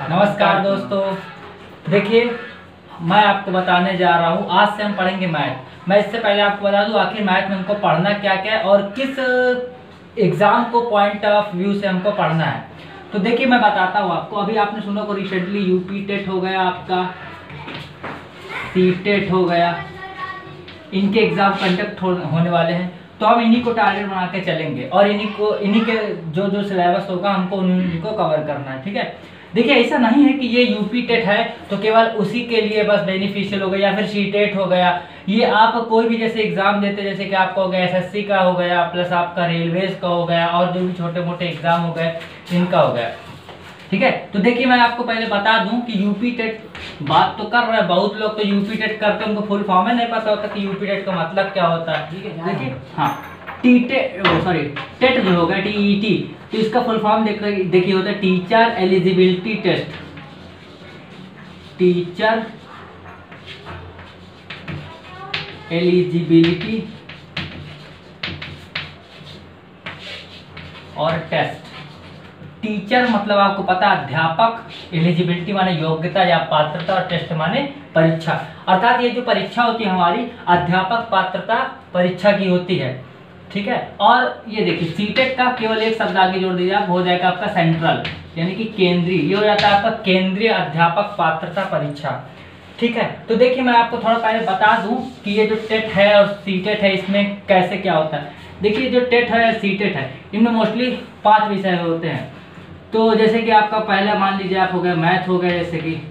नमस्कार दोस्तों। देखिए, मैं आपको बताने जा रहा हूँ, आज से हम पढ़ेंगे मैथ। मैं इससे पहले आपको बता दूँ आखिर मैथ में हमको पढ़ना क्या क्या है और किस एग्ज़ाम को पॉइंट ऑफ व्यू से हमको पढ़ना है। तो देखिए, मैं बताता हूँ आपको। अभी आपने सुना को रिसेंटली यूपी टेट हो गया, आपका सी टेट हो गया, इनके एग्ज़ाम कंडक्ट होने वाले हैं। तो हम इन्हीं को टारगेट बना के चलेंगे और इन्हीं के जो जो सिलेबस होगा हमको उन्हीं को कवर करना है। ठीक है, देखिए ऐसा नहीं है कि ये यूपी टेट है तो केवल उसी के लिए बस बेनिफिशियल हो गया या फिर सी टेट हो गया। ये आप कोई भी जैसे एग्जाम देते, जैसे कि आपका हो गया एसएससी का हो गया, प्लस आपका रेलवेज का हो गया और जो भी छोटे मोटे एग्जाम हो गए इनका हो गया। ठीक है, तो देखिए मैं आपको पहले बता दूं कि यूपी टेट बात तो कर रहे हैं बहुत लोग, तो यूपी टेट करते हैं, उनको फुल फॉर्म है नहीं पता होता कि यूपी टेट का मतलब क्या होता है। ठीक है, देखिए हाँ, टेट जो होगा टीईटी, तो इसका फुल फॉर्म देखिए होता है teacher eligibility test. Teacher eligibility और टेस्ट। टीचर मतलब आपको पता अध्यापक, एलिजिबिलिटी माने योग्यता या पात्रता और टेस्ट माने परीक्षा। अर्थात ये जो परीक्षा होती है हमारी अध्यापक पात्रता परीक्षा की होती है। ठीक है, और ये देखिए सीटेट का केवल एक शब्द आगे जोड़ दीजिए आप, हो जाएगा आपका सेंट्रल यानी कि केंद्रीय। ये हो जाता है आपका केंद्रीय अध्यापक पात्रता परीक्षा। ठीक है, तो देखिए मैं आपको थोड़ा पहले बता दूं कि ये जो टेट है और सीटेट है इसमें कैसे क्या होता है। देखिए जो टेट है सीटेट है इनमें मोस्टली 5 विषय होते हैं। तो जैसे कि आपका पहला मान लीजिए आप हो गया मैथ हो गया, जैसे कि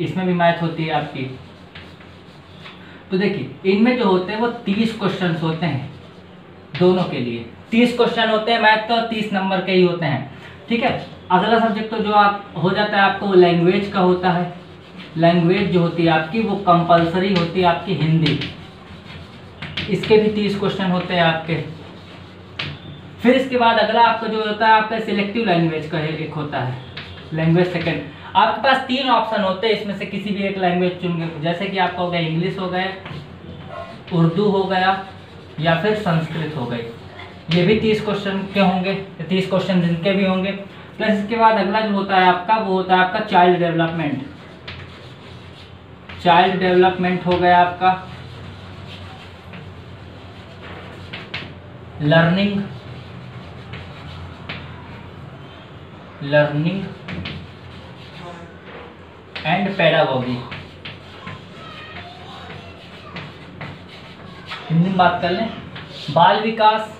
इसमें भी मैथ होती है आपकी। तो देखिए इनमें जो होते हैं वो 30 क्वेश्चन होते हैं, दोनों के लिए 30 क्वेश्चन होते हैं मैथ का और 30 नंबर के ही होते हैं। ठीक है, अगला सब्जेक्ट तो जो आप हो जाता है आपको वो लैंग्वेज का होता है। लैंग्वेज जो होती है आपकी वो कंपलसरी होती है आपकी हिंदी, इसके भी 30 क्वेश्चन होते हैं आपके। फिर इसके बाद अगला आपका जो होता है आपका सिलेक्टिव लैंग्वेज का एक होता है, लैंग्वेज सेकंड। आपके पास 3 ऑप्शन होते हैं, इसमें से किसी भी एक लैंग्वेज चुन के, जैसे कि आपका हो गया इंग्लिश हो गया, उर्दू हो गया या फिर संस्कृत हो गई। ये भी 30 क्वेश्चन के होंगे, 30 क्वेश्चन जिनके भी होंगे। प्लस इसके बाद अगला जो होता है आपका वो होता है आपका चाइल्ड डेवलपमेंट। चाइल्ड डेवलपमेंट हो गया आपका लर्निंग एंड पेडागोगी। हिंदी में बात कर लें, बाल विकास,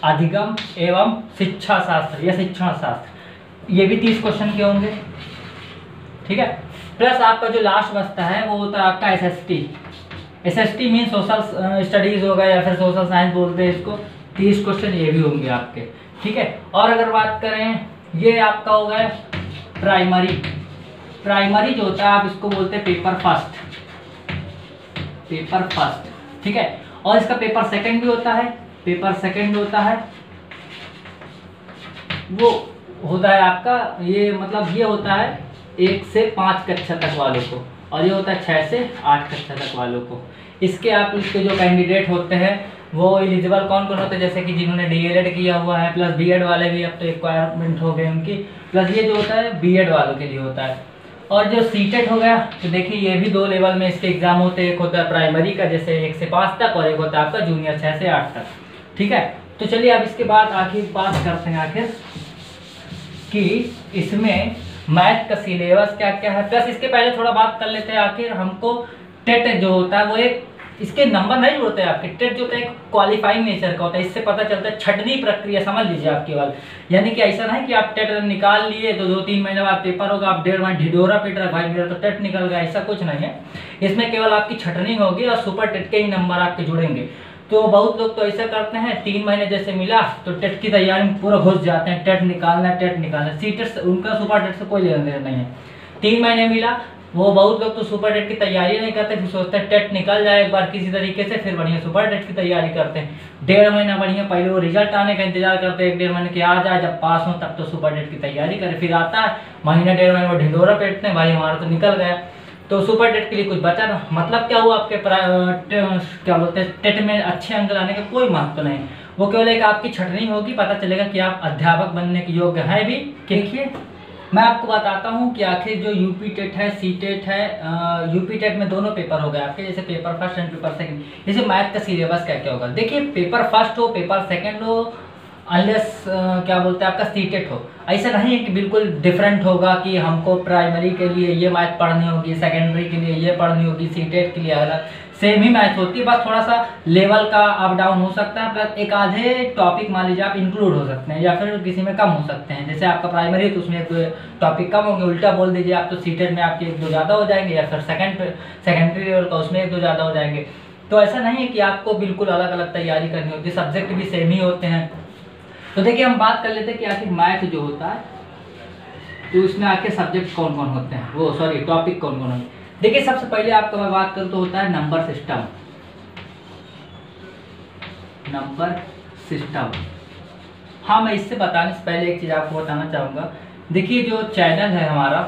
अधिगम एवं शिक्षा शास्त्र या शिक्षण शास्त्र। ये भी 30 क्वेश्चन के होंगे। ठीक है, प्लस आपका जो लास्ट बचता है वो होता है आपका SST. SST mean social studies होगा या फिर सोशल साइंस बोलते हैं इसको। 30 क्वेश्चन ये भी होंगे आपके। ठीक है, और अगर बात करें ये आपका हो गया प्राइमरी। प्राइमरी जो होता है आप इसको बोलते हैं पेपर फर्स्ट। ठीक है, और इसका पेपर सेकंड भी होता है। पेपर सेकंड होता है वो होता है आपका, ये मतलब ये होता है 1 से 5 कक्षा तक वालों को, और ये होता है 6 से 8 कक्षा तक वालों को। इसके आप इसके जो कैंडिडेट होते हैं वो एलिजिबल कौन कौन होते हैं, जैसे कि जिन्होंने डीएलएड किया हुआ है, प्लस बीएड वाले भी अब तो रिक्वायरमेंट हो गई उनकी। प्लस ये जो होता है बीएड वालों के लिए होता है। और जो सीटेट हो गया तो देखिए ये भी 2 लेवल में इसके एग्जाम होते हैं। एक होता है प्राइमरी का जैसे 1 से 5 तक, और एक होता है आपका जूनियर 6 से 8 तक। ठीक है, तो चलिए अब इसके बाद आखिर बात करते हैं आखिर कि इसमें मैथ का सिलेबस क्या क्या है। प्लस इसके पहले थोड़ा बात कर लेते हैं आखिर हमको टेट जो होता है वो एक, इसके नंबर नहीं होते हैं आपके। टेट जो होता है एक क्वालिफाइंग नेचर का होता है, इससे पता चलता है छटनी प्रक्रिया, समझ लीजिए आप केवल। यानी कि ऐसा नहीं कि आप टेट निकाल लिए तो 2-3 महीने बाद पेपर होगा, आप 1.5 महीने ढिढोरा पीट रहा भाई मेरा तो टेट निकल गया, ऐसा कुछ नहीं है। इसमें केवल आपकी छटनी होगी और सुपर टेट के ही नंबर आपके जुड़ेंगे। तो बहुत लोग तो ऐसा करते हैं 3 महीने जैसे मिला तो टेट की तैयारी में पूरा घुस जाते हैं, टेट निकालना। सीटेट से उनका सुपर टेट से कोई लेना देना नहीं है। 3 महीने मिला, वो बहुत लोग तो सुपर टेट की तैयारी नहीं करते, फिर सोचते हैं टेट निकल जाए एक बार किसी तरीके से, फिर बढ़िया सुपर टेट की तैयारी करते हैं। 1.5 महीना बढ़िया पहले वो रिजल्ट आने का इंतजार करते हैं, 1-1.5 महीने के आ जाए, जब पास हो तब तो सुपर टेट की तैयारी करें। फिर आता है महीना 1.5 महीने वो ढिंडोरा पेटते हैं, भाई हमारा तो निकल गया। तो सुपर टेट के लिए कुछ बचा ना, मतलब क्या हुआ आपके क्या बोलते हैं टेट में अच्छे अंक लाने का कोई महत्व नहीं। वो केवल एक आपकी छटनी होगी, पता चलेगा कि आप अध्यापक बनने के योग्य हैं भी। देखिए मैं आपको बताता हूँ कि आखिर जो यूपी टेट है, सी टेट है, यूपी टेट में दोनों पेपर हो गए आपके, जैसे paper first and paper second. जैसे मैथ का सिलेबस क्या क्या होगा, देखिए पेपर फर्स्ट हो, पेपर सेकंड हो, अनलेस क्या बोलते हैं आपका सी टेट हो, ऐसा नहीं है कि बिल्कुल डिफरेंट होगा कि हमको प्राइमरी के लिए ये मैथ पढ़नी होगी, सेकेंडरी के लिए ये पढ़नी होगी, सी टेट के लिए अलग। सेम ही मैथ होती है, बस थोड़ा सा लेवल का अप डाउन हो सकता है, प्लस एक आधे टॉपिक मान लीजिए आप इंक्लूड हो सकते हैं, या फिर किसी में कम हो सकते हैं। जैसे आपका प्राइमरी है तो उसमें एक टॉपिक कम होंगे, उल्टा बोल दीजिए आप, तो सीटेट में आपके एक दो ज़्यादा हो जाएंगे, या फिर सेकेंडरी लेवल का उसमें एक दो ज़्यादा हो जाएंगे। तो ऐसा नहीं है कि आपको बिल्कुल अलग अलग तैयारी करनी होती है, सब्जेक्ट भी सेम ही होते हैं। तो देखिए हम बात कर लेते हैं कि आखिर मैथ जो होता है तो उसमें आखिर सब्जेक्ट कौन कौन होते हैं, वो सॉरी टॉपिक कौन कौन होते हैं। देखिए सबसे पहले आपका मैं बात करूँ तो होता है नंबर सिस्टम। नंबर सिस्टम, हाँ मैं इससे बताने से पहले एक चीज़ आपको बताना चाहूँगा। देखिए जो चैनल है हमारा,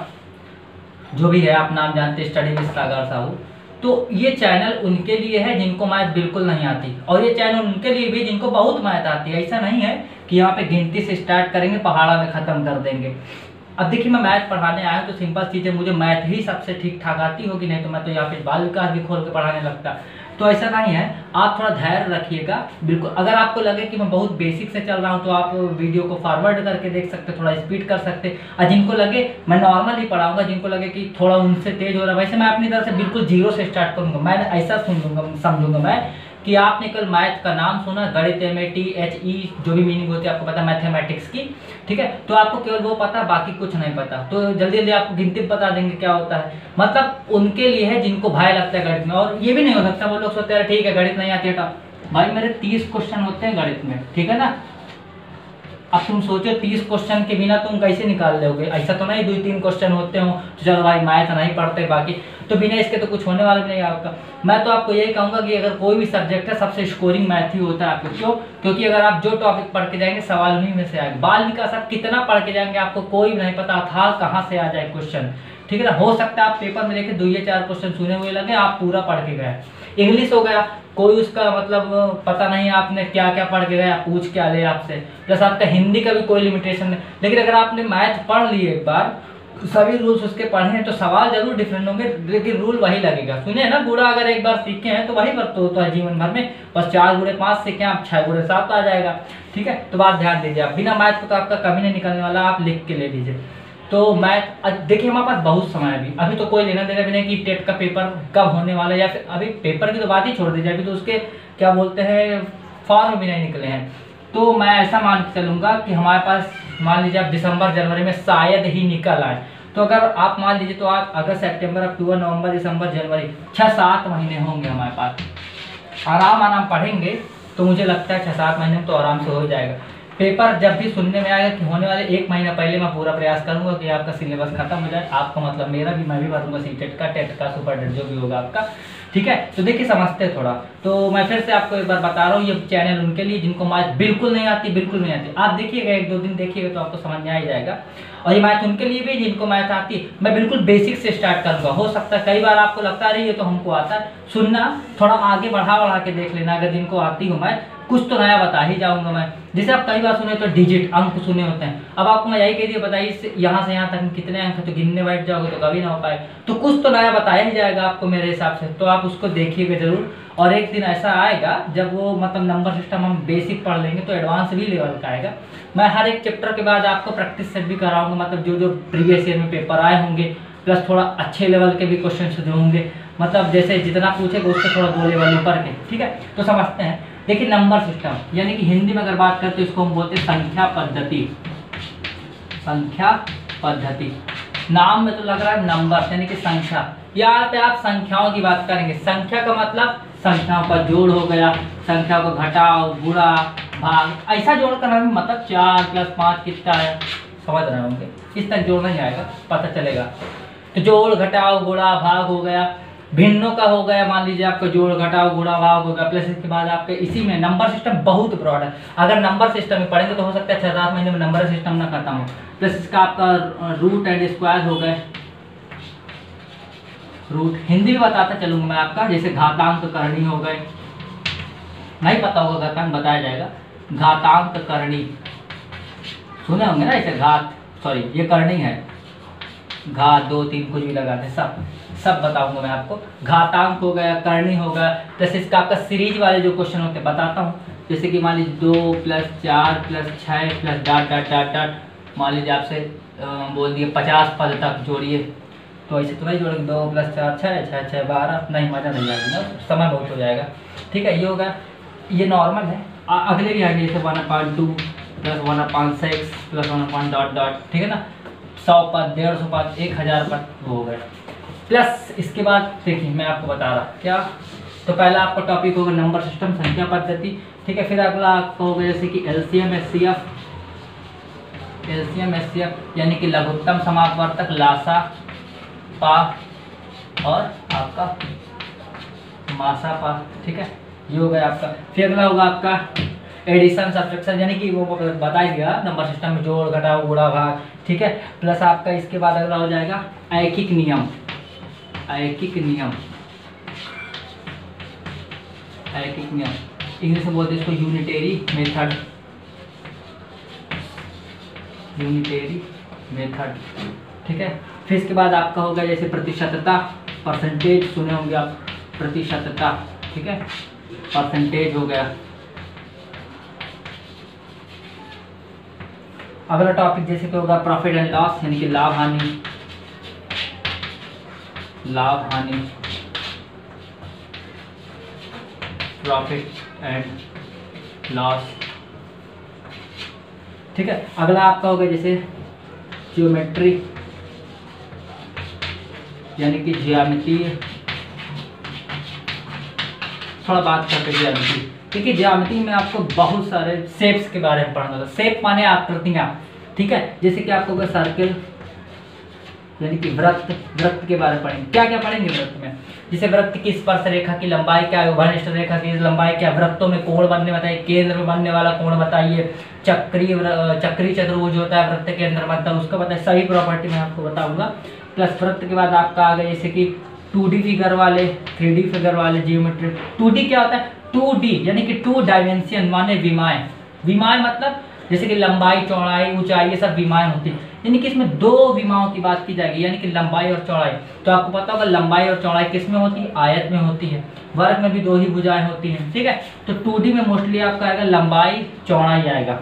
जो भी है आप नाम जानते हैं, स्टडी विद सागर साहू, तो ये चैनल उनके लिए है जिनको मैथ बिल्कुल नहीं आती, और ये चैनल उनके लिए भी जिनको बहुत मैथ आती है। ऐसा नहीं है कि यहाँ पे गिनती से स्टार्ट करेंगे पहाड़ा में ख़त्म कर देंगे। अब देखिए मैं मैथ पढ़ाने आया हूँ तो सिंपल चीज़ है, मुझे मैथ ही सबसे ठीक ठाक आती होगी, नहीं तो मैं तो यहाँ पे बाल विकास भी खोल के पढ़ाने लगता। तो ऐसा नहीं है, आप थोड़ा धैर्य रखिएगा। बिल्कुल अगर आपको लगे कि मैं बहुत बेसिक से चल रहा हूँ तो आप वीडियो को फॉरवर्ड करके देख सकते, थोड़ा स्पीड कर सकते। और जिनको लगे मैं नॉर्मल ही पढ़ाऊंगा, जिनको लगे कि थोड़ा उनसे तेज हो रहा है, वैसे मैं अपनी तरफ से बिल्कुल जीरो से स्टार्ट करूँगा। मैं ऐसा समझूंगा मैं कि आपने कल मैथ का नाम सुना, गणित MATHE जो भी मीनिंग होती है आपको पता, मैथमेटिक्स की, ठीक है, तो आपको केवल वो पता, बाकी कुछ नहीं पता। तो जल्दी जल्दी आपको गिनती बता देंगे क्या होता है। मतलब उनके लिए है जिनको भय लगता है गणित में। और ये भी नहीं हो सकता वो लोग सोचते हैं ठीक है गणित नहीं आती है, भाई मेरे 30 क्वेश्चन होते हैं गणित में, ठीक है ना। अब तुम सोचो 30 क्वेश्चन के बिना तुम कैसे निकाल लोगे, ऐसा तो नहीं 2-3 क्वेश्चन होते हो तो चलो भाई मैथ नहीं पढ़ते, बाकी तो बिना इसके तो कुछ होने वाला भी नहीं आपका। मैं तो आपको यही कहूँगा कि अगर कोई भी सब्जेक्ट है सबसे स्कोरिंग मैथ ही होता है आपको। क्यों? क्योंकि अगर आप जो टॉपिक पढ़ के जाएंगे सवाल उन्हीं में से आएंगे। बाल विकास आप कितना पढ़ के जाएंगे आपको कोई भी नहीं पता था कहाँ से आ जाए क्वेश्चन, ठीक है ना। हो सकता है आप पेपर में देखे 2 या 4 क्वेश्चन सुने हुए लगे, आप पूरा पढ़ के गए। इंग्लिश हो गया, कोई उसका मतलब पता नहीं आपने क्या क्या पढ़ के गए, आप पूछ क्या ले आपसे, प्लस आपका हिंदी का भी कोई लिमिटेशन नहीं। लेकिन अगर आपने मैथ पढ़ लिए एक बार, सभी रूल्स उसके पढ़े हैं, तो सवाल जरूर डिफरेंट होंगे लेकिन रूल वही लगेगा। सुने ना, गुणा अगर एक बार सीखे हैं तो वही वर्त होता है जीवन भर में। बस 4 गुणे 5 सीखे आप 6 गुणे 7 आ जाएगा, ठीक है। तो बात ध्यान दीजिए, आप बिना मैथ को तो आपका कभी नहीं निकलने वाला, आप लिख के ले लीजिए। तो मैथ देखिए हमारे पास बहुत समय है अभी तो कोई लेना देना भी नहीं कि टेट का पेपर कब होने वाला है, या फिर अभी पेपर की तो बात ही छोड़ दीजिए, अभी तो उसके क्या बोलते हैं फॉर्म भी नहीं निकले हैं। तो मैं ऐसा मान के चलूँगा कि हमारे पास मान लीजिए आप दिसंबर जनवरी में शायद ही निकल आए। तो अगर आप मान लीजिए तो आप अगस्त सितंबर अक्टूबर नवंबर दिसंबर जनवरी 6-7 महीने होंगे हमारे पास। आराम पढ़ेंगे तो मुझे लगता है 6-7 महीने में तो आराम से हो जाएगा। पेपर जब भी सुनने में आएगा कि होने वाले 1 महीना पहले मैं पूरा प्रयास करूंगा कि आपका सिलेबस खत्म हो जाए। आपका मतलब मेरा भी, मैं भी भरूंगा सीटेट का, टेट का, सुपर टेट जो भी होगा आपका, ठीक है। तो देखिए समझते हैं थोड़ा। तो मैं फिर से आपको एक बार बता रहा हूँ, ये चैनल उनके लिए जिनको मैथ बिल्कुल नहीं आती, बिल्कुल नहीं आती। आप देखिएगा 1-2 दिन देखिएगा तो आपको समझ में आ ही जाएगा। और ये मैथ उनके लिए भी जिनको मैथ आती है। मैं बिल्कुल बेसिक से स्टार्ट करूँगा। हो सकता है कई बार आपको लगता है ये तो हमको आता है, सुनना थोड़ा आगे बढ़ा के देख लेना। अगर जिनको आती हो मैथ, कुछ तो नया बता ही जाऊंगा मैं। जैसे आप कई बार सुने तो डिजिट अंक सुने होते हैं, अब आपको मैं यही कह दिया बताइए यहाँ से यहाँ तक कितने अंक है, तो गिनने बैठ जाओगे तो कभी ना हो पाए। तो कुछ तो नया बताया ही जाएगा आपको मेरे हिसाब से, तो आप उसको देखिएगा जरूर। और एक दिन ऐसा आएगा जब वो मतलब नंबर सिस्टम हम बेसिक पढ़ लेंगे तो एडवांस भी लेवल का आएगा। मैं हर एक चैप्टर के बाद आपको प्रैक्टिस सेट भी कराऊंगा, मतलब जो जो प्रीवियस ईयर में पेपर आए होंगे, प्लस थोड़ा अच्छे लेवल के भी क्वेश्चन जो होंगे, मतलब जैसे जितना पूछेगा उससे थोड़ा 2 लेवल ऊपर के, ठीक है। तो समझते हैं। देखिए नंबर सिस्टम यानी कि हिंदी में अगर बात करते हैं तो इसको हम बोलते हैं संख्या पद्धति। संख्या पद्धति, नाम में तो लग रहा है नंबर यानी कि संख्या। यहाँ पे आप संख्याओं की बात करेंगे। संख्या का मतलब संख्याओं का जोड़ हो गया, संख्या को घटाओ, गुणा, भाग, ऐसा जोड़ करना भी मतलब 4 + 5 कितना है, समझ रहे होंगे। इस तक जोड़ना जाएगा, पता चलेगा। तो जोड़ घटाओ गुणा भाग हो गया। भिन्नों का हो गया, मान लीजिए आपका जोड़ घटाओ गुणा भाग हो गया। प्लस इसके बाद आपके इसी में नंबर सिस्टम बहुत ब्रॉड है। अगर नंबर सिस्टम में पढ़ेंगे तो हो सकता है 6-7 महीने में नंबर सिस्टम ना खत्म हो। प्लस इसका आपका रूट एंड स्क्वायर हो गए। रूट हिंदी में बताता चलूंगा मैं आपका, जैसे घातांक करणी हो गए, नहीं पता होगा घातांक बताया जाएगा। घातांक करणी सुने होंगे ना, ऐसे ये करणी है घात 2 3 कुछ भी लगा दे, सब बताऊंगा मैं आपको। घातांक हो गया, करनी हो गया, प्लस इसका आपका सीरीज वाले जो क्वेश्चन होते हैं बताता हूँ। जैसे कि मान लीजिए 2 + 4 + 6 + डॉट डॉट डॉट डॉट, मान लीजिए आपसे बोल दिए 50 पद तक जोड़िए, तो ऐसे तो नहीं जोड़ेंगे। 2 + 4 6 6 6 12, नहीं मज़ा नहीं आएगा ना, समय बहुत हो जाएगा। ठीक है, ये होगा, ये नॉर्मल है। अगले भी आगे जैसे 1/2 + 1/6 + 1 डॉट डॉट, ठीक है ना, 100 पद, 150 पद, 1000 पद, वो हो गया। प्लस इसके बाद देखिए मैं आपको बता रहा क्या, तो पहला आपका टॉपिक होगा नंबर सिस्टम, संख्या पद्धति। ठीक है, फिर अगला आपका होगा जैसे कि एलसीएम एचसीएफ यानी कि लघुत्तम समापवर्तक, लासा पा और आपका मासा पा। ठीक है, ये हो गया आपका। फिर अगला होगा आपका एडिशन सब्ट्रैक्शन, यानी कि वो बता ही दिया नंबर सिस्टम में, जोड़ घटाव गुणा भाग। ठीक है, प्लस आपका इसके बाद अगला हो जाएगा ऐकिक नियम। इंग्लिश में बोलते हैं इसको यूनिटरी मेथड। ठीक है, फिर इसके बाद आपका होगा जैसे प्रतिशतता, परसेंटेज सुने होंगे आप, प्रतिशतता। ठीक है, परसेंटेज हो गया। अगला टॉपिक जैसे कि होगा प्रॉफिट एंड लॉस, यानी कि लाभ हानि, प्रॉफिट एंड लॉस। ठीक है, अगला आपका होगा जैसे ज्योमेट्री, यानी कि ज्यामितीय। थोड़ा बात करते हैं ज्यामिति। देखिए ज्यामिति में आपको बहुत सारे शेप्स के बारे में पढ़ना होगा। शेप माने आकृतियाँ। ठीक है, जैसे कि आपको होगा सर्किल, यानी कि वृत्त के बारे में पढ़ेंगे। क्या क्या पढ़ेंगे वृत्त में, जैसे वृत्त की स्पर्श रेखा की लंबाई क्या है, उभयनिष्ठ रेखा की लंबाई क्या, वृत्तों में कोण बनने बताइए, केंद्र में बनने वाला कोण बताइए, चक्री चतुर्भुज होता है वृत्त के अंदर बनता है उसका बताइए, सही प्रॉपर्टी मैं आपको बताऊंगा। प्लस वृत्त के बाद आपका आ गया जैसे कि 2D फिगर वाले, 3D फिगर वाले, जियोमेट्री। 2D क्या होता है, 2D यानी कि 2 डायमेंशन माने विमाएं मतलब जैसे कि लंबाई चौड़ाई ऊंचाई, ये सब विमाएं होती है, यानी कि इसमें 2 विमाओं की बात की जाएगी, यानी कि लंबाई और चौड़ाई। तो आपको पता होगा लंबाई और चौड़ाई किस में होती है, आयत में होती है। वर्ग में भी 2 ही भुजाएं होती हैं। ठीक है, तो 2D में मोस्टली आपका आएगा लंबाई चौड़ाई आएगा।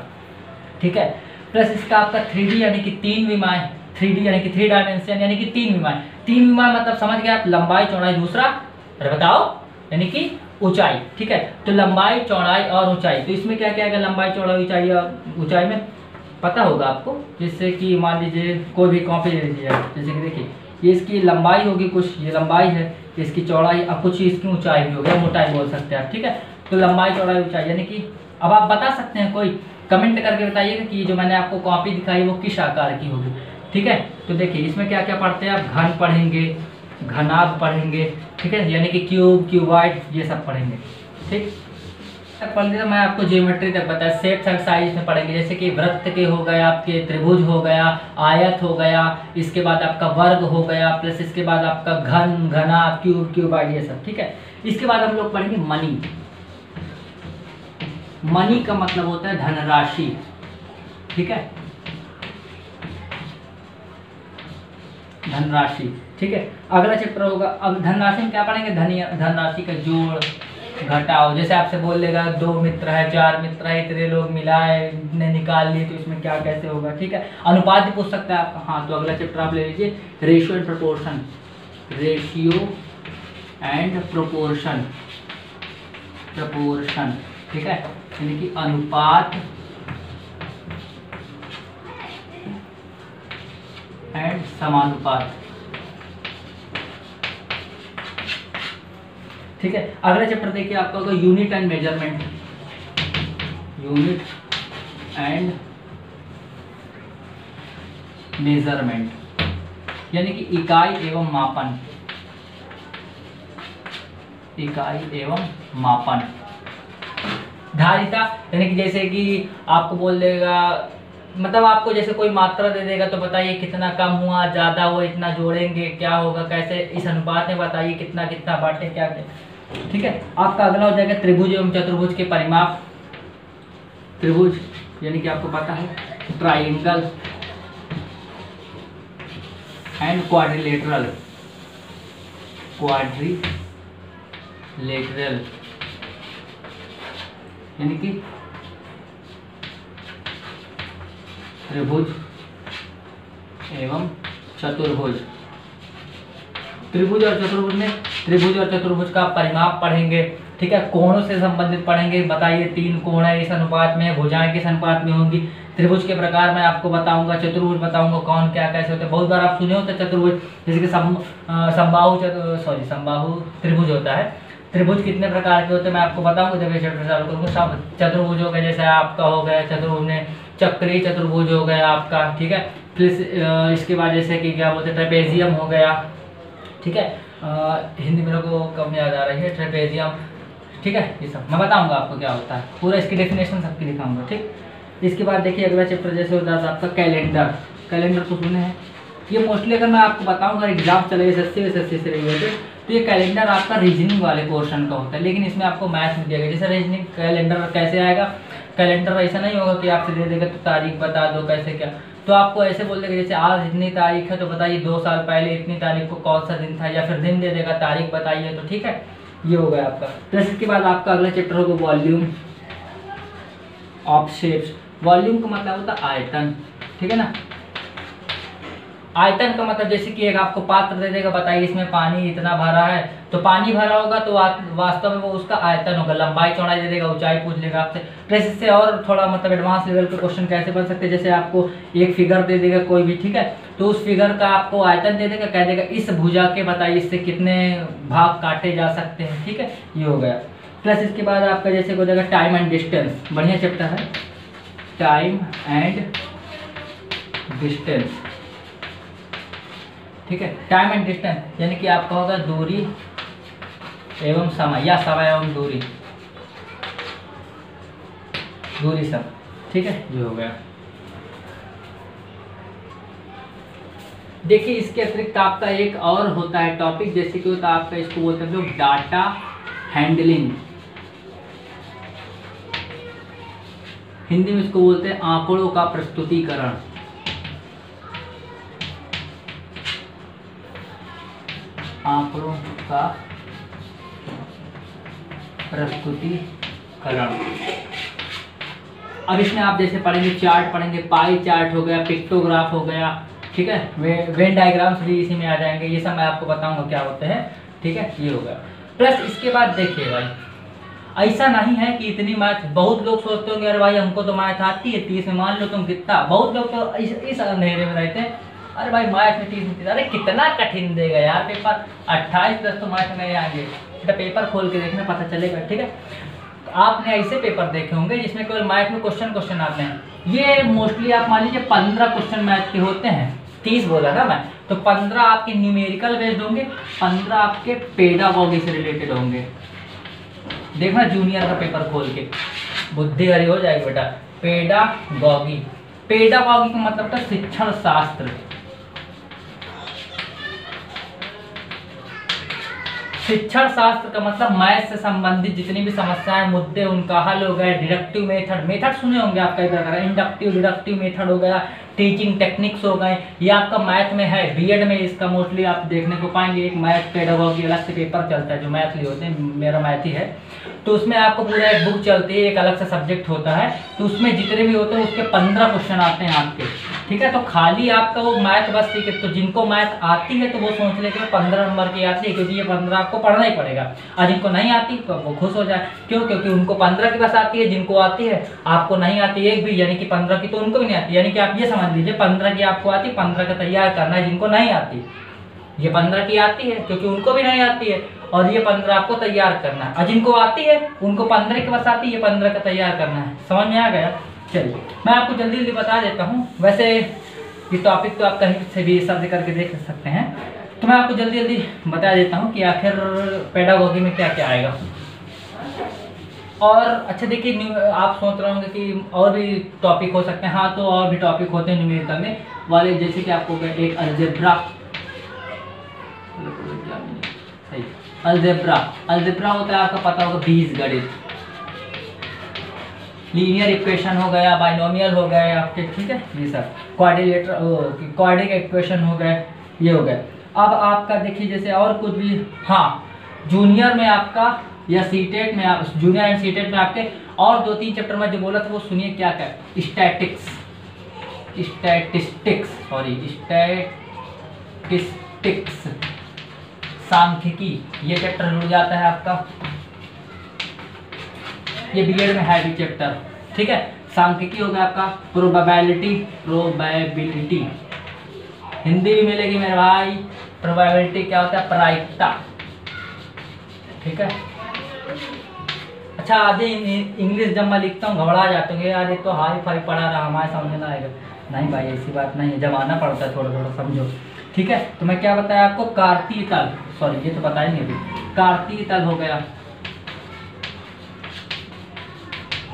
ठीक है, प्लस इसका आपका 3D यानी कि 3 विमाएं, 3D यानी कि 3 डायमेंशन यानी कि 3 विमाएं। 3 विमाएं मतलब समझ गए आप, लंबाई चौड़ाई, दूसरा अरे बताओ यानी कि ऊंचाई। ठीक है, तो लंबाई चौड़ाई और ऊंचाई, तो इसमें क्या क्या आएगा, लंबाई चौड़ाई ऊंचाई। और ऊंचाई में पता होगा आपको, जैसे कि मान लीजिए कोई भी कॉपी ले लीजिए, जैसे कि देखिए ये इसकी लंबाई होगी, कुछ ये लंबाई है, इसकी चौड़ाई, अब कुछ इसकी ऊंचाई भी होगी, मोटाई बोल सकते हैं आप। ठीक है, तो लंबाई चौड़ाई ऊंचाई यानी कि अब आप बता सकते हैं, कोई कमेंट करके बताइएगा कि जो मैंने आपको कॉपी दिखाई वो किस आकार की होगी। ठीक है, तो देखिए इसमें क्या क्या पढ़ते हैं आप, घन पढ़ेंगे, घनाभ पढ़ेंगे। ठीक है, यानी कि क्यूब, क्यूबॉइड, ये सब पढ़ेंगे। ठीक तक पढ़ लिया, मैं आपको ज्योमेट्री तक बताया। शेप्स एंड साइज में पढ़ेंगे, जैसे कि वृत्त के हो गए आपके, त्रिभुज हो गया, आयत हो गया, इसके बाद आपका वर्ग हो गया, प्लस इसके बाद आपका घन, घना, क्यूब, क्यूबॉइड, ये सब। ठीक है, इसके बाद हम लोग पढ़ेंगे मनी। मनी का मतलब होता है धनराशि। ठीक है, धनराशि। ठीक है, अगला चैप्टर होगा, अब धनराशि में क्या पढ़ेंगे, धनराशि का जोड़ घटाओ। जैसे आपसे बोल देगा 2 मित्र है, 4 मित्र है, इतने लोग मिलाए ने निकाल लिए, तो इसमें क्या कैसे होगा। ठीक है, अनुपात भी पूछ सकता है आपका। हाँ, तो अगला चैप्टर आप ले लीजिए रेशियो एंड प्रोपोर्शन। ठीक है, यानी कि अनुपात एंड समानुपात। ठीक है, अगला चैप्टर देखिए आपका होगा यूनिट एंड मेजरमेंट। यानी कि इकाई एवं मापन। धारिता यानी कि जैसे कि आपको बोल देगा, मतलब आपको जैसे कोई मात्रा दे देगा तो बताइए कितना कम हुआ, ज़्यादा हुआ, इतना जोड़ेंगे क्या होगा, कैसे इस अनुपात में बताइए कितना कितना बांटे क्या क्या। ठीक है, आपका अगला हो जाएगा त्रिभुज एवं चतुर्भुज के परिमाप। त्रिभुज यानी कि आपको पता है ट्राइंगल, एंड क्वाड्रिलेटरल यानी कि त्रिभुज एवं चतुर्भुज। त्रिभुज और चतुर्भुज का परिमाप पढ़ेंगे, ठीक है। कोणों से संबंधित पढ़ेंगे, बताइए 3 कोण है इस अनुपात में, भुजाएं किस अनुपात में होंगी। त्रिभुज के प्रकार मैं आपको बताऊंगा, चतुर्भुज बताऊंगा कौन क्या कैसे होते हैं। बहुत बार आप सुने होते हैं चतुर्भुज, जैसे कि समबाहु त्रिभुज होता है। त्रिभुज कितने प्रकार के होते हैं मैं आपको बताऊंगा जब ये चैप्टर चालू करूंगा। सब चतुर्भुज हो गया, जैसे आपका हो गया चतुर्भुज में चक्रीय चतुर्भुज हो गया आपका, ठीक है। फिर इसके बाद जैसे कि क्या बोलते हैं ट्रेपेजियम हो गया, ठीक है। हिंदी मेरे को कम याद आ रही है, ट्रेपेजियम, ठीक है। ये सब मैं बताऊंगा आपको क्या होता है, पूरा इसकी डेफिनेशन सबकी दिखाऊंगा, ठीक। इसके बाद देखिए अगला चैप्टर जैसे होता है आपका कैलेंडर तो सुने हैं। ये मोस्टली अगर मैं आपको बताऊंगा एग्जाम चले SSC से रिलेटेड, तो ये कैलेंडर आपका रीजनिंग वाले पोर्शन का होता है, लेकिन इसमें आपको मैथ्स में दिया गया। जैसे रीजनिंग कैलेंडर कैसे आएगा, कैलेंडर ऐसा नहीं होगा कि आपसे दे देगा तो तारीख बता दो कैसे क्या, तो आपको ऐसे बोल देगा जैसे आज इतनी तारीख है तो बताइए 2 साल पहले इतनी तारीख को कौन सा दिन था, या फिर दिन दे देगा तारीख बताइए, तो ठीक है। ये हो गया आपका। प्लस इसके बाद आपका अगला चैप्टर होगा वॉल्यूम ऑफ शेप्स। वॉल्यूम का मतलब होता है आयतन, ठीक है ना। आयतन का मतलब जैसे कि एक आपको पात्र दे देगा, बताइए इसमें पानी इतना भरा है, तो पानी भरा होगा तो वास्तव में वो उसका आयतन होगा। लंबाई चौड़ाई दे देगा, ऊंचाई पूछ लेगा आपसे। प्लस इससे और थोड़ा मतलब एडवांस लेवल के क्वेश्चन कैसे बन सकते हैं, जैसे आपको एक फिगर दे देगा कोई भी, ठीक है, तो उस फिगर का आपको आयतन दे देगा, कह देगा इस भुजा के बताइए इससे कितने भाग काटे जा सकते हैं, ठीक है। ये हो गया। प्लस इसके बाद आपका जैसे हो जाएगा टाइम एंड डिस्टेंस, बढ़िया चैप्टर है टाइम एंड डिस्टेंस, ठीक है। टाइम एंड डिस्टेंस यानी कि आपका होगा दूरी एवं समय, या समय एवं दूरी सब, ठीक है। जो हो गया। देखिए इसके अतिरिक्त आपका एक और होता है टॉपिक, जैसे कि होता है आपका, इसको बोलते हैं लोग डाटा हैंडलिंग, हिंदी में इसको बोलते हैं आंकड़ों का प्रस्तुतिकरण। आंकड़ों का प्रस्तुतिकरण। अब इसमें आप जैसे पढ़ेंगे चार्ट पढ़ेंगे, पाई चार्ट हो गया, पिक्टोग्राफ हो गया, ठीक है। वेन डायग्राम्स भी इसी में आ जाएंगे, ये सब मैं आपको बताऊंगा क्या होते हैं, ठीक है। ये हो गया। प्लस इसके बाद देखिए भाई, ऐसा नहीं है कि इतनी मैथ, बहुत लोग सोचते होंगे अरे भाई हमको तो मैथ आती है 30 में, मान लो तुम कितना, बहुत लोग तो इस अंधेरे में रहते हैं, अरे भाई मैथ में 30 अरे कितना कठिन देगा यार पेपर, 28 प्लस तो मैथ में आएंगे, पेपर खोल के देखना पता चलेगा, ठीक है। आपने ऐसे पेपर देखे होंगे जिसमें केवल मैथ में क्वेश्चन आते हैं। ये मोस्टली आप मान लीजिए 15 क्वेश्चन मैथ के होते हैं, 30 बोला ना मैं, तो 15 आपके न्यूमेरिकल बेस्ड होंगे, 15 आपके पेडागॉजी से रिलेटेड होंगे। देखना जूनियर का पेपर खोल के, बुद्धि हरी हो जाएगी बेटा। पेडागॉजी का मतलब था शिक्षण शास्त्र। शिक्षण शास्त्र का मतलब मैथ से संबंधित जितनी भी समस्याएं, मुद्दे, उनका हल हो गए। डिडक्टिव मेथड सुने होंगे आप कई तरह का, इंडक्टिव डिडक्टिव मेथड हो गया, टीचिंग टेक्निक्स हो गए, ये आपका मैथ में है। बीएड में इसका मोस्टली आप देखने को पाएंगे, एक मैथ पेडागॉजी अलग से पेपर चलता है जो मैथ लिए होते हैं, मेरा मैथ ही है, तो उसमें आपको पूरा एक बुक चलती है, एक अलग से सब्जेक्ट होता है, तो उसमें जितने भी होते हैं उसके 15 क्वेश्चन आते हैं आपके, ठीक है। तो खाली आपका वो मैथ बस, ठीक है, तो जिनको मैथ आती है तो वो सोच ले कि 15 नंबर की आती है, क्योंकि ये 15 आपको पढ़ना ही पड़ेगा, और जिनको नहीं आती तो वो खुश हो जाए, क्यों, क्योंकि उनको 15 की बस आती है, जिनको आती है आपको नहीं आती एक भी, यानी कि 15 की तो उनको भी नहीं आती, यानी कि आप ये समझ लीजिए 15 की आपको आती, 15 का तैयार करना है, जिनको नहीं आती ये 15 की आती है क्योंकि उनको भी नहीं आती है, और ये 15 आपको तैयार करना है, और जिनको आती है उनको 15 की बस आती है, ये 15 का तैयार करना है। समझ में आ गया? चलिए मैं आपको जल्दी जल्दी बता देता हूँ। वैसे ये टॉपिक तो आप कहीं से भी सर्च करके देख सकते हैं, तो मैं आपको जल्दी जल्दी बता देता हूँ कि आखिर पेडागॉजी में क्या क्या आएगा। और अच्छा देखिए, आप सोच रहे होंगे कि और भी टॉपिक हो सकते हैं, हाँ तो और भी टॉपिक होते हैं न्यूमेरिकल में वाले, जैसे कि आपको एक अलजेब्रा होता है, आपका पता होगा बीजगणित, लीनियर इक्वेशन हो गया, बाइनोमियल हो गए आपके, ठीक है, ये सब क्वाड्रिलेटरल क्वाड्रिक इक्वेशन हो गए, ये हो गया। अब आपका देखिए जैसे और कुछ भी, हाँ जूनियर में आपका या सीटेट में, आप जूनियर एंड सीटेट में आपके और 2-3 चैप्टर में जो बोला था वो सुनिए क्या क्या। स्टैटिस्टिक्स, सांख्यिकी, ये चैप्टर जुड़ जाता है आपका, ये बीएड में है भी चैप्टर, ठीक है। सांख्यिकी हो गया आपका। प्रोबेबिलिटी हिंदी भी मिलेगी मेरे भाई। प्रोबेबिलिटी क्या होता है? प्रायिकता, ठीक है। अच्छा आधे इंग्लिश जब मैं लिखता हूँ घबरा जाते हैं यार, ये तो हाई फाई पढ़ा रहा, हमारे समझ ना आएगा। नहीं भाई ऐसी बात नहीं है, जब आना पड़ता है थोड़ा थोड़ा समझो, ठीक है। तो मैं क्या बताया आपको, कार्तीय तल, सॉरी ये तो बताया नहीं अभी, कार्तीय तल हो गया।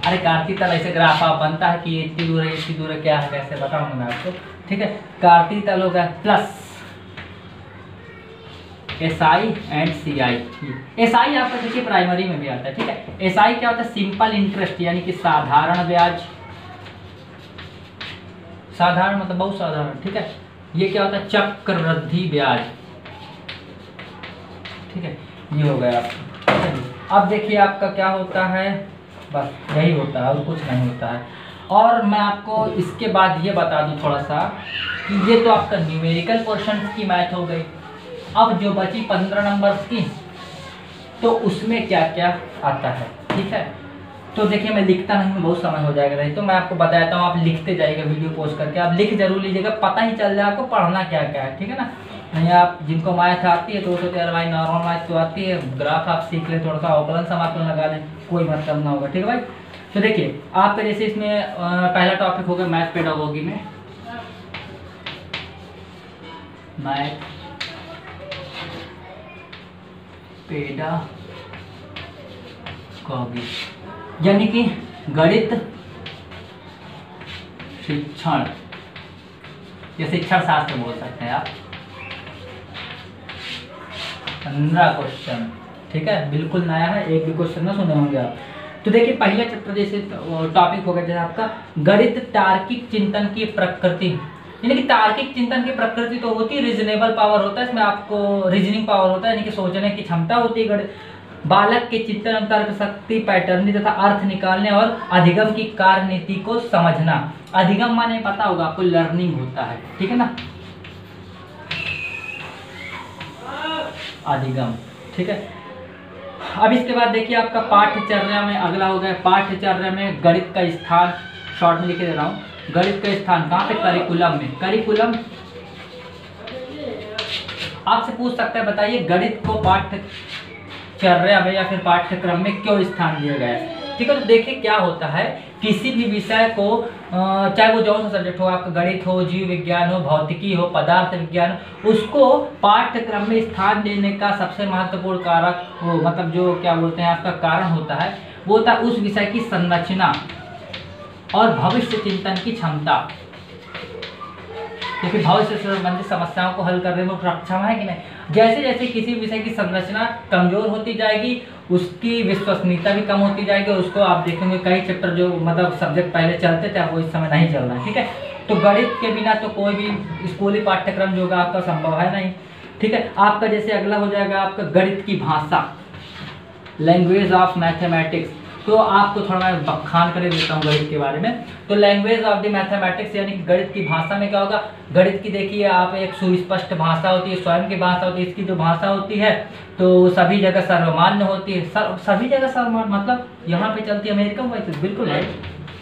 अरे कार्तीय तल ऐसे ग्राफ आप बनता है कि इतनी दूर है इतनी दूर है, क्या है कैसे बताऊंगा मैं आपको, ठीक है। कार्तीय तल हो गया plus SI and CI। SI आपका देखिए प्राइमरी में भी आता है, ठीक है। SI क्या होता है? सिंपल इंटरेस्ट, यानी कि साधारण ब्याज, साधारण मतलब बहुत साधारण, ठीक है। ये क्या होता है? चक्रवृद्धि ब्याज, ठीक है। ये हो गया आपका। अब देखिए आपका क्या होता है, बस यही होता है और कुछ नहीं होता है। और मैं आपको इसके बाद ये बता दूं थोड़ा सा कि ये तो आपका न्यूमेरिकल पोर्शन की मैथ हो गई। अब जो बची 15 नंबर की, तो उसमें क्या क्या आता है, ठीक है। तो देखिए मैं लिखता नहीं हूँ, बहुत समय हो जाएगा, नहीं तो मैं आपको बताता हूँ, आप लिखते जाइएगा वीडियो पोस्ट करके, आप लिख जरूर लीजिएगा, पता ही चल जाए आपको पढ़ना क्या क्या है, ठीक है ना। नहीं आप जिनको मैथ आती है तो तो यार भाई नॉर्मल मैथ तो आती है, ग्राफ आप सीख लें, थोड़ा सा अवकलन समाकलन लगा लें, कोई मतलब ना होगा, ठीक है भाई। तो देखिए आपका जैसे इसमें पहला टॉपिक होगा मैथ पेडागोगी में, मैथ पेडागोगी यानी कि गणित शिक्षण या शिक्षण शास्त्र बोल सकते हैं आप। 15 क्वेश्चन, ठीक है, बिल्कुल नया है, एक भी क्वेश्चन ना सुने होंगे आप। तो देखिए पहले चैप्टर जैसे टॉपिक होगा जैसे आपका गणित तार्किक चिंतन की प्रकृति, यानी कि तार्किक चिंतन की प्रकृति तो होती है, रीजनेबल पावर होता है इसमें, आपको रीजनिंग पावर होता है, यानी कि सोचने की क्षमता होती है। गणित बालक के चिंतन, तर्क शक्ति, पैटर्न तथा अर्थ निकालने और अधिगम की कार्यनीति को समझना। अधिगम माने पता होगा आपको, लर्निंग होता है, ठीक है ना, अधिगम, ठीक है। अब इसके बाद देखिए आपका पाठ्यचर्या में अगला हो गया, पाठ्यचर्या में गणित का स्थान, शॉर्ट में लिख दे रहा हूँ, गणित का स्थान कहाँ पे? करिकुलम में। करिकुलम आपसे पूछ सकता है बताइए गणित को पाठ्यचर्या में या फिर पाठ्यक्रम में क्यों स्थान दिया गया है, ठीक है। तो देखिए क्या होता है, किसी भी विषय को चाहे वो जो सा सब्जेक्ट हो, आपका गणित हो, जीव विज्ञान हो, भौतिकी हो, पदार्थ विज्ञान हो, उसको पाठ्यक्रम में स्थान देने का सबसे महत्वपूर्ण कारक हो, मतलब जो क्या बोलते हैं आपका कारण होता है, वो होता है उस विषय की संरचना और भविष्य चिंतन की क्षमता, क्योंकि भविष्य से संबंधित समस्याओं को हल करने में सक्षम है कि नहीं। जैसे जैसे किसी विषय की संरचना कमजोर होती जाएगी, उसकी विश्वसनीयता भी कम होती जाएगी, उसको आप देखेंगे कई चैप्टर जो मतलब सब्जेक्ट पहले चलते थे वो इस समय नहीं चल रहा है, ठीक है। तो गणित के बिना तो कोई भी स्कूली पाठ्यक्रम जो होगा आपका संभव है नहीं, ठीक है। आपका जैसे अगला हो जाएगा आपका गणित की भाषा, लैंग्वेज ऑफ मैथमेटिक्स। तो आपको थोड़ा मैं बखान कर देता हूँ गणित के बारे में। तो लैंग्वेज ऑफ द मैथमेटिक्स यानी कि गणित की भाषा में क्या होगा, गणित की देखिए आप एक सुस्पष्ट भाषा होती है, स्वयं की भाषा होती है, इसकी जो भाषा होती है तो सभी जगह सर्वमान्य होती है। सभी जगह सर्वमान्य मतलब यहाँ पे चलती है अमेरिका में, बिल्कुल है,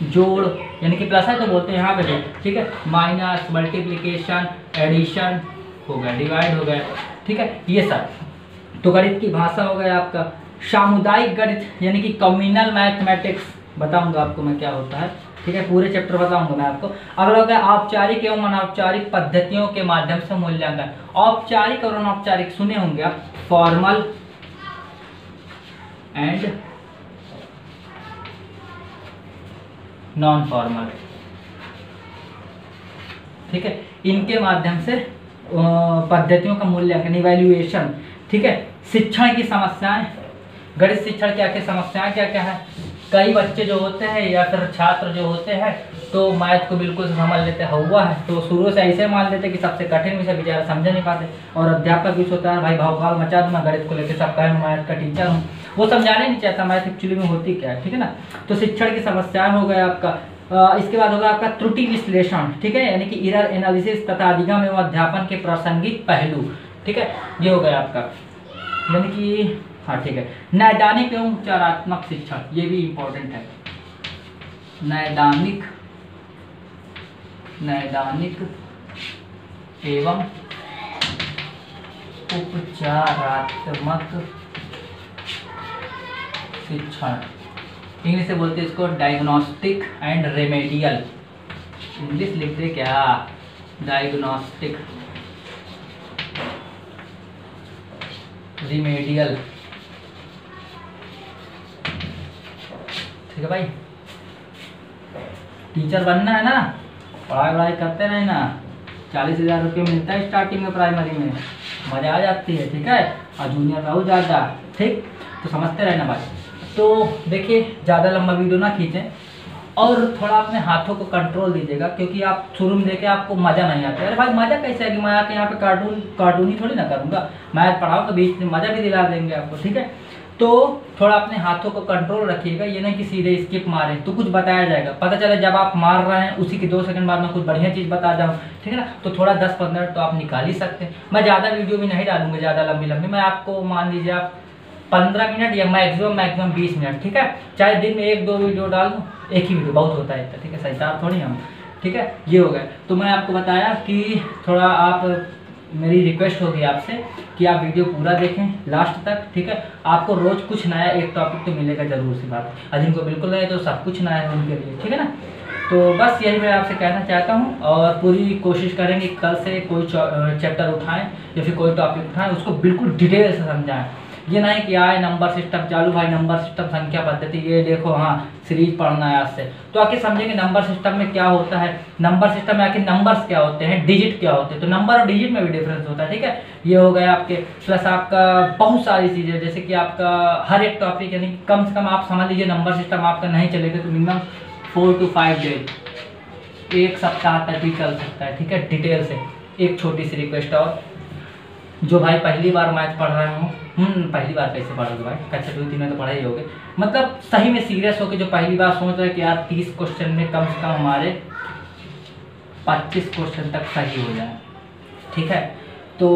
जोड़ यानी कि प्लस है तो बोलते हैं यहाँ पे, ठीक है, माइनस, मल्टीप्लीकेशन, एडिशन हो गया, डिवाइड हो गया, ठीक है, ये सब। तो गणित की भाषा हो गया आपका। सामुदायिक गणित यानी कि कम्युनल मैथमेटिक्स बताऊंगा आपको मैं क्या होता है, ठीक है, पूरे चैप्टर बताऊंगा मैं आपको। अगला होगा औपचारिक एवं अनौपचारिक पद्धतियों के माध्यम से मूल्यांकन। औपचारिक और अनौपचारिक सुने होंगे आप, फॉर्मल एंड नॉन फॉर्मल, ठीक है, इनके माध्यम से पद्धतियों का मूल्यांकन, इवैल्यूएशन, ठीक है। शिक्षण की समस्याएं, गणित शिक्षण क्या क्या समस्याएं क्या क्या है। कई बच्चे जो होते हैं या फिर छात्र जो होते हैं तो मैथ को बिल्कुल से समझ लेते हुआ है, तो शुरू से ऐसे मान लेते कि सबसे कठिन विषय बेचारा समझ नहीं पाते। और अध्यापक भी सोचता है भाई भौकाल मचा दूँ मैं गणित को लेकर, सब कहें मैथ का टीचर हूँ, वो समझाने नहीं चाहता मैथ एक्चुअली में होती क्या है, ठीक है ना। तो शिक्षण की समस्याएं हो गया आपका। इसके बाद होगा आपका त्रुटि विश्लेषण, ठीक है, यानी कि एरर एनालिसिस तथा अधिगम एवं अध्यापन के प्रासंगिक पहलू, ठीक है, ये हो गया आपका। यानी कि हाँ ठीक है, नैदानिक एवं उपचारात्मक शिक्षण, ये भी इम्पोर्टेंट है। नैदानिक एवं उपचारात्मक शिक्षण, इंग्लिश से बोलते हैं इसको डायग्नोस्टिक एंड रेमेडियल। इंग्लिश लिखते क्या, डायग्नोस्टिक रेमेडियल, ठीक है भाई। टीचर बनना है ना, पढ़ाई करते रहे ना, 40,000 रुपये मिलता है स्टार्टिंग में प्राइमरी में, मजा आ जाती है, ठीक है, और जूनियर में बहुत ज़्यादा, ठीक, तो समझते रहना भाई। तो देखिए ज़्यादा लंबा वीडियो ना खींचें और थोड़ा अपने हाथों को कंट्रोल दीजिएगा, क्योंकि आप शुरू में देखे आपको मज़ा नहीं आता। अरे भाई मज़ा कैसे है कि मैं आके यहाँ पे कार्टून ही थोड़ी ना करूँगा, मैथ पढ़ाऊँ तो बीच में मज़ा भी दिला देंगे आपको, ठीक है। तो थोड़ा अपने हाथों को कंट्रोल रखिएगा, ये नहीं कि सीधे स्किप मारें तो कुछ बताया जाएगा, पता चले जब आप मार रहे हैं उसी के 2 सेकंड बाद में कुछ बढ़िया चीज़ बता जाऊँ, ठीक है ना। तो थोड़ा 10-15 मिनट तो आप निकाल ही सकते हैं। मैं ज़्यादा वीडियो भी नहीं डालूंगा, ज़्यादा लंबी, मैं आपको मान लीजिए आप 15 मिनट या मैक्सिमम 20 मिनट, ठीक है। चाहे दिन में 1-2 वीडियो डाल दूँ, एक ही वीडियो बहुत होता है, ठीक है, शैतान थोड़ी हम, ठीक है। ये हो गया, तो मैं आपको बताया कि थोड़ा आप, मेरी रिक्वेस्ट होगी आपसे कि आप वीडियो पूरा देखें लास्ट तक, ठीक है। आपको रोज़ कुछ नया एक टॉपिक तो मिलेगा जरूर सी बात है, और जिनको बिल्कुल नहीं तो सब कुछ नया है उनके लिए, ठीक है ना। तो बस यही मैं आपसे कहना चाहता हूँ, और पूरी कोशिश करेंगे कल से कोई चैप्टर उठाएं या फिर कोई टॉपिक उठाएं, उसको बिल्कुल डिटेल से समझाएं। ये नहीं कि आए नंबर सिस्टम चालू, भाई नंबर सिस्टम संख्या पद्धति ये देखो, हाँ सीरीज पढ़ना है आज से, तो आके समझेंगे नंबर सिस्टम में क्या होता है, नंबर सिस्टम में आखिर नंबर्स क्या होते हैं, डिजिट क्या होते हैं, तो नंबर और डिजिट में भी डिफरेंस होता है, ठीक है। ये हो गया आपके, प्लस आपका बहुत सारी चीज़ें, जैसे कि आपका हर एक टॉपिक, यानी कम से कम आप समझ लीजिए नंबर सिस्टम आपका नहीं चलेगा तो मिनिमम 4 to 5 डेज, 1 सप्ताह तक भी चल सकता है, ठीक है, डिटेल से। एक छोटी सी रिक्वेस्ट और, जो भाई पहली बार मैथ पढ़ रहे हो, पहली बार कैसे पढ़ोगे भाई, कक्षा 2-3 में तो पढ़े ही होगे, मतलब सही में सीरियस होकर जो पहली बार सोच रहे कि यार 30 क्वेश्चन में कम से कम हमारे 25 क्वेश्चन तक सही हो जाए, ठीक है। तो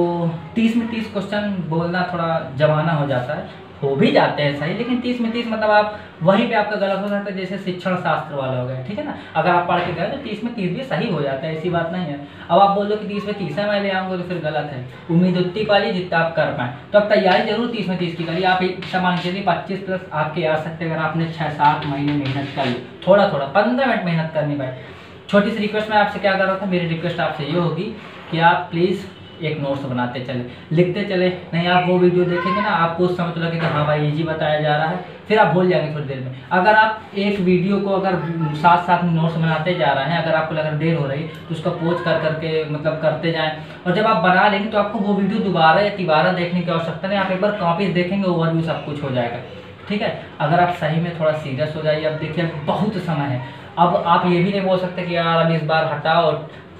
30 में 30 क्वेश्चन बोलना थोड़ा जमाना हो जाता है, हो भी जाते हैं सही, लेकिन 30 में 30 मतलब आप वहीं पे आपका गलत हो सकता है, जैसे शिक्षण शास्त्र वाला हो गया, ठीक है ना। अगर आप पढ़ के गए तो 30 में 30 भी सही हो जाता है, ऐसी बात नहीं है। अब आप बोल दो कि 30 में 30 है मैं ले आऊँगा, तो फिर गलत है। उम्मीद उतनी पाली जितना आप कर पाएँ, तो आप तैयारी जरूर 30 में 30 की करिए। आप सामान के लिए 25 प्लस आपके आ सकते हैं, अगर आपने 6-7 महीने मेहनत कर ली, थोड़ा 15 मिनट मेहनत करनी भाई। छोटी सी रिक्वेस्ट मैं आपसे क्या कर रहा था, मेरी रिक्वेस्ट आपसे ये होगी कि आप प्लीज़ एक नोट्स बनाते चले, लिखते चले, नहीं आप वो वीडियो देखेंगे ना, आपको उस समय तो लगेगा हाँ भाई इजी बताया जा रहा है, फिर आप भूल जाएंगे थोड़ी देर में। अगर आप एक वीडियो को अगर साथ में नोट्स बनाते जा रहे हैं, अगर आपको अगर देर हो रही तो उसका पोज कर करके मतलब करते जाएं, और जब आप बना लेंगे तो आपको वो वीडियो दोबारा या तिबारा देखने की आवश्यकता नहीं, आप एक बार कॉपी देखेंगे, ओवरव्यू सब कुछ हो जाएगा, ठीक है। अगर आप सही में थोड़ा सीरियस हो जाइए, अब देखिए बहुत समय है, अब आप ये भी नहीं बोल सकते कि यार अब इस बार हटाओ।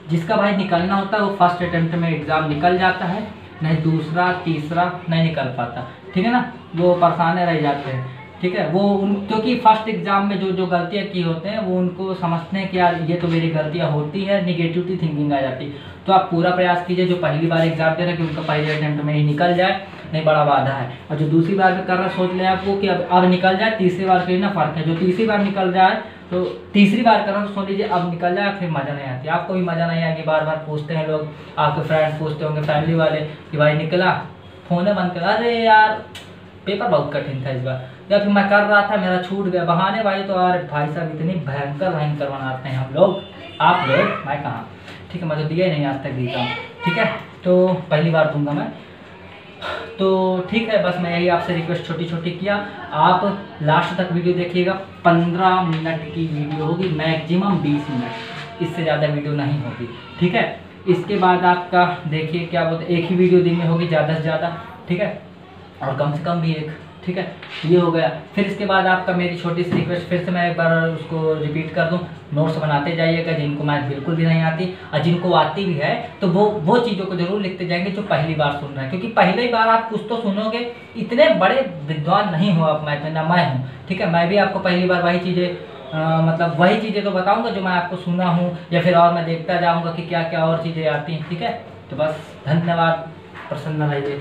जिसका भाई निकलना होता है वो फर्स्ट अटेम्प्ट में एग्ज़ाम निकल जाता है, नहीं दूसरा तीसरा नहीं निकल पाता, ठीक है ना, वो परेशान रह जाते हैं, ठीक है। वो क्योंकि फर्स्ट एग्जाम में जो गलतियाँ की होते हैं वो उनको समझते हैं कि यार ये तो मेरी गलतियाँ होती है, निगेटिव थिंकिंग आ जाती है। तो आप पूरा प्रयास कीजिए जो पहली बार एग्जाम दे रहे हैं कि उनका पहले अटेम्प्ट में ही निकल जाए, नहीं बड़ा वादा है। और जो दूसरी बार में कर रहा है सोच लें आपको कि अब निकल जाए, तीसरी बार के लिए ना फ़र्क है, जो तीसरी बार निकल जाए तो तीसरी बार कर रहा हूँ तो सोच लीजिए अब निकल जाए, फिर मज़ा नहीं आती, आपको भी मज़ा नहीं आएगी। बार बार पूछते हैं लोग, आपके फ्रेंड्स पूछते होंगे, फैमिली वाले कि भाई निकला, फ़ोन बंद करा, अरे यार पेपर बहुत कठिन था इस बार, या फिर मैं कर रहा था मेरा छूट गया, बहाने भाई तो यार भाई साहब इतनी भयंकर बनाते हैं हम लोग, आप लोग, मैं कहाँ, ठीक है, मैं तो दिया ही नहीं आज तक देता हूँ, ठीक है, तो पहली बार दूंगा मैं। तो ठीक है, बस मैं यही आपसे रिक्वेस्ट छोटी छोटी किया, आप लास्ट तक वीडियो देखिएगा, 15 मिनट की वीडियो होगी, मैक्सिमम 20 मिनट, इससे ज़्यादा वीडियो नहीं होगी, ठीक है। इसके बाद आपका देखिए क्या बोलते, एक ही वीडियो दिन में होगी ज़्यादा से ज़्यादा, ठीक है, और कम से कम भी एक, ठीक है, ये हो गया। फिर इसके बाद आपका मेरी छोटी सी रिक्वेस्ट, फिर से मैं एक बार उसको रिपीट कर दूं, नोट्स बनाते जाइएगा जिनको मैथ बिल्कुल भी नहीं आती, और जिनको आती भी है तो वो चीज़ों को जरूर लिखते जाएंगे जो पहली बार सुन रहे हैं, क्योंकि पहली बार आप कुछ तो सुनोगे, इतने बड़े विद्वान नहीं हो आप मैथ में, ना मैं हूँ, ठीक है। मैं भी आपको पहली बार वही चीज़ें मतलब वही चीज़ें तो बताऊँगा जो मैं आपको सुना हूँ, या फिर और मैं देखता जाऊँगा कि क्या क्या और चीज़ें आती हैं, ठीक है। तो बस धन्यवाद, प्रसन्न रहिए।